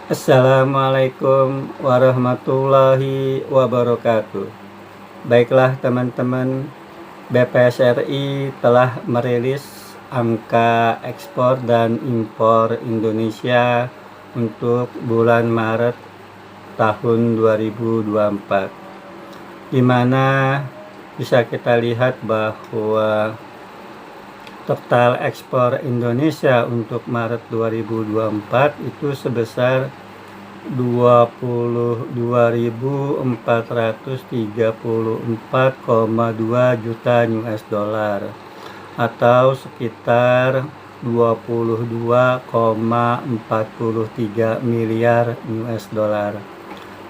Assalamualaikum warahmatullahi wabarakatuh. Baiklah teman-teman, BPSRI telah merilis angka ekspor dan impor Indonesia untuk bulan Maret tahun 2024, di mana bisa kita lihat bahwa total ekspor Indonesia untuk Maret 2024 itu sebesar 22.434,2 juta US dollar atau sekitar 22,43 miliar US dollar,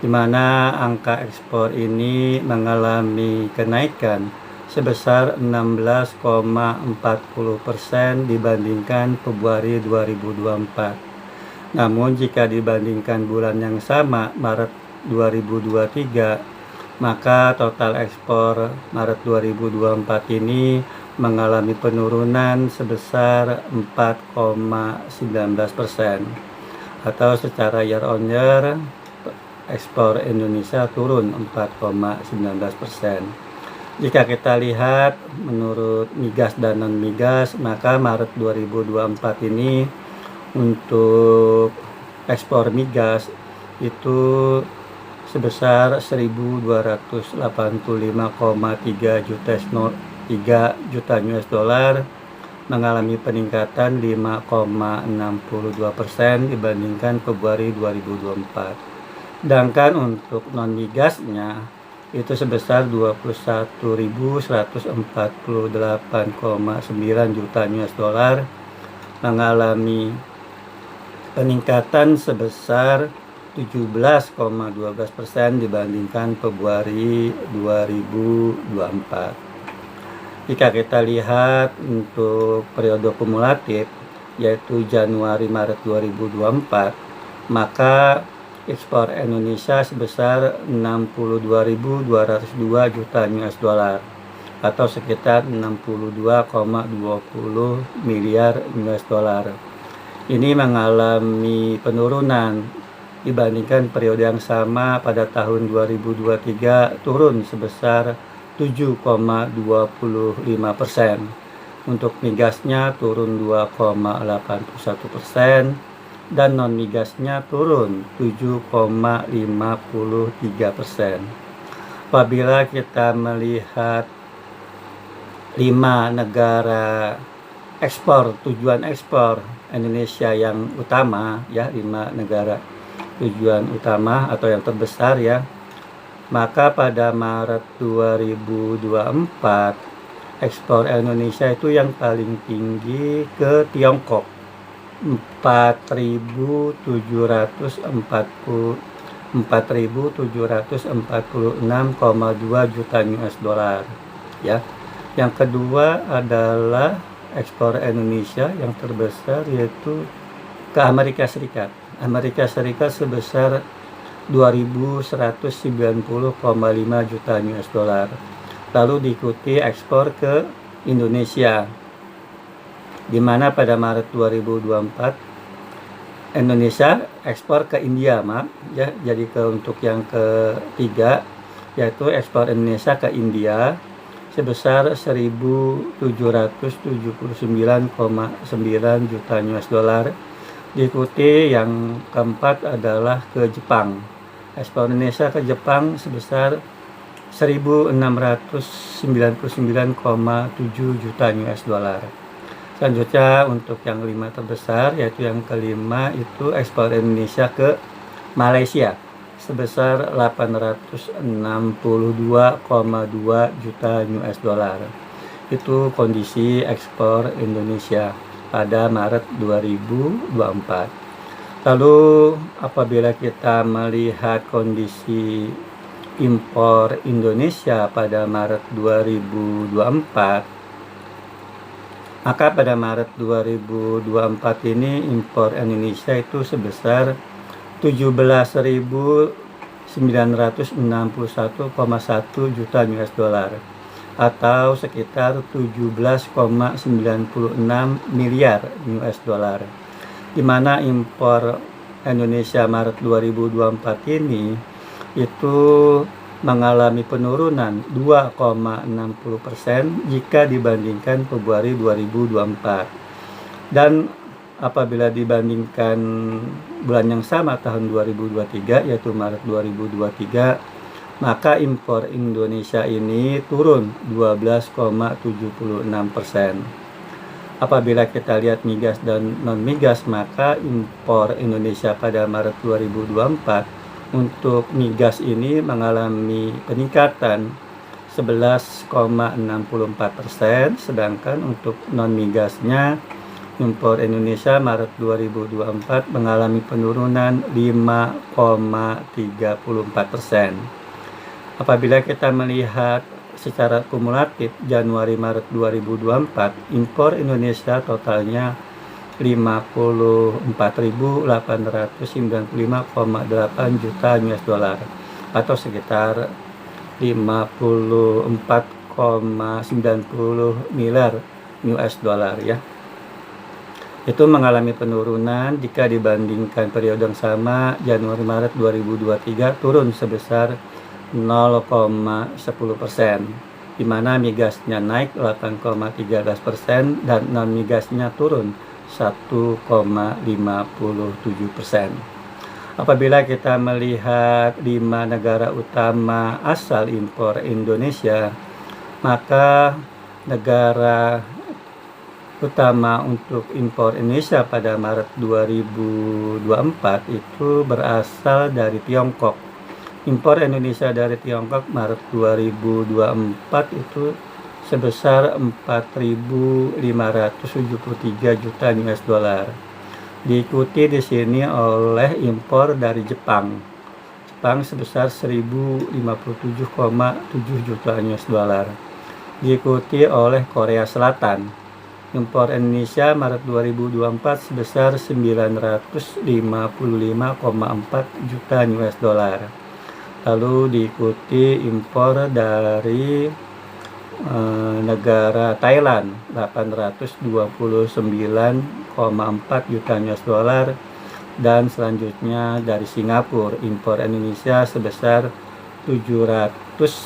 di mana angka ekspor ini mengalami kenaikan sebesar 16,40% dibandingkan Februari 2024. Namun jika dibandingkan bulan yang sama, Maret 2023, maka total ekspor Maret 2024 ini mengalami penurunan sebesar 4,19%, atau secara year on year ekspor Indonesia turun 4,19%. Jika kita lihat menurut migas dan non-migas, maka Maret 2024 ini untuk ekspor migas itu sebesar 1.285,3 juta US dollar, mengalami peningkatan 5,62% dibandingkan Februari 2024. Sedangkan untuk non-migasnya itu sebesar 21.148,9 juta US dollar, mengalami peningkatan sebesar 17,12% dibandingkan Februari 2024. Jika kita lihat untuk periode kumulatif, yaitu Januari-Maret 2024, maka ekspor Indonesia sebesar 62.202 juta US dollar atau sekitar 62,20 miliar US dollar. Ini mengalami penurunan dibandingkan periode yang sama pada tahun 2023, turun sebesar 7,25%. Untuk migasnya turun 2,81%, dan non-migasnya turun 7,53%. Apabila kita melihat 5 negara ekspor, tujuan ekspor Indonesia yang utama, ya, 5 negara tujuan utama atau yang terbesar, ya, maka pada Maret 2024 ekspor Indonesia itu yang paling tinggi ke Tiongkok, 4.746,2 juta US dollar, ya. Yang kedua adalah ekspor Indonesia yang terbesar yaitu ke Amerika Serikat. Amerika Serikat sebesar 2.190,5 juta US dollar. Lalu diikuti ekspor ke Indonesia, di mana pada Maret 2024 Indonesia ekspor ke India, ya. Jadi untuk yang ketiga yaitu ekspor Indonesia ke India sebesar 1.779,9 juta US dollar. Diikuti yang keempat adalah ke Jepang. Ekspor Indonesia ke Jepang sebesar 1.699,7 juta US dollar. Selanjutnya untuk yang 5 terbesar, yaitu yang kelima itu ekspor Indonesia ke Malaysia sebesar 862,2 juta US dollar. Itu kondisi ekspor Indonesia pada Maret 2024. Lalu apabila kita melihat kondisi impor Indonesia pada Maret 2024, maka pada Maret 2024 ini impor Indonesia itu sebesar 17.961,1 juta US dollar atau sekitar 17,96 miliar US dollar, di mana impor Indonesia Maret 2024 ini itu mengalami penurunan 2,60% jika dibandingkan Februari 2024. Dan apabila dibandingkan bulan yang sama tahun 2023 yaitu Maret 2023, maka impor Indonesia ini turun 12,76%. Apabila kita lihat migas dan non-migas, maka impor Indonesia pada Maret 2024 untuk migas ini mengalami peningkatan 11,64%, sedangkan untuk non-migasnya impor Indonesia Maret 2024 mengalami penurunan 5,34%. Apabila kita melihat secara kumulatif Januari-Maret 2024, impor Indonesia totalnya 54.895,8 juta US dollar atau sekitar 54,90 miliar US dollar ya. Itu mengalami penurunan jika dibandingkan periode yang sama Januari-Maret 2023 turun sebesar 0,10%, di mana migasnya naik 8,13% dan non migasnya turun 1,57%. Apabila kita melihat 5 negara utama asal impor Indonesia, maka negara utama untuk impor Indonesia pada Maret 2024 itu berasal dari Tiongkok. Impor Indonesia dari Tiongkok Maret 2024 itu sebesar 4.573 juta US dollar. Diikuti di sini oleh impor dari Jepang. Jepang sebesar 1.057,7 juta US dollar. Diikuti oleh Korea Selatan. Impor Indonesia Maret 2024 sebesar 955,4 juta US dollar. Lalu diikuti impor dari negara Thailand 829,4 juta US dollar, dan selanjutnya dari Singapura impor Indonesia sebesar 715,9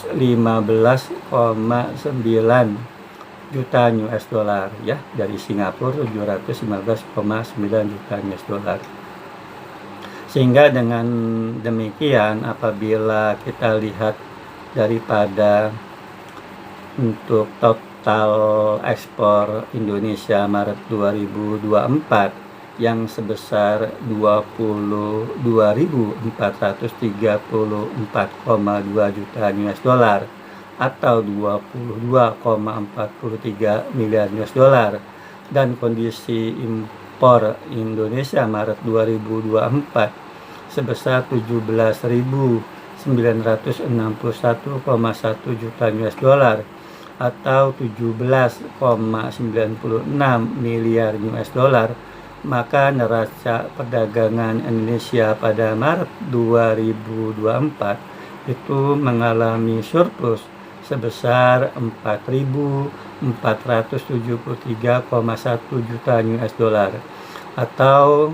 juta US dollar ya, dari Singapura 715,9 juta US dollar. Sehingga dengan demikian apabila kita lihat daripada untuk total ekspor Indonesia Maret 2024 yang sebesar 22.434,2 juta US dollar atau 22,43 miliar US dollar, dan kondisi impor Indonesia Maret 2024 sebesar 17.961,1 juta US dollar atau 17,96 miliar US dollar, maka neraca perdagangan Indonesia pada Maret 2024 itu mengalami surplus sebesar 4.473,1 juta US dollar atau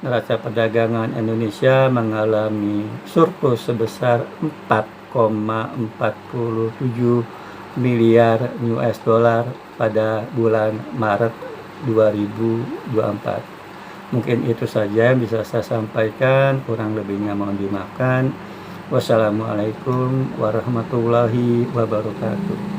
neraca perdagangan Indonesia mengalami surplus sebesar 4,47 miliar US dollar pada bulan Maret 2024. Mungkin itu saja yang bisa saya sampaikan, kurang lebihnya mohon dimaafkan. Wassalamualaikum warahmatullahi wabarakatuh.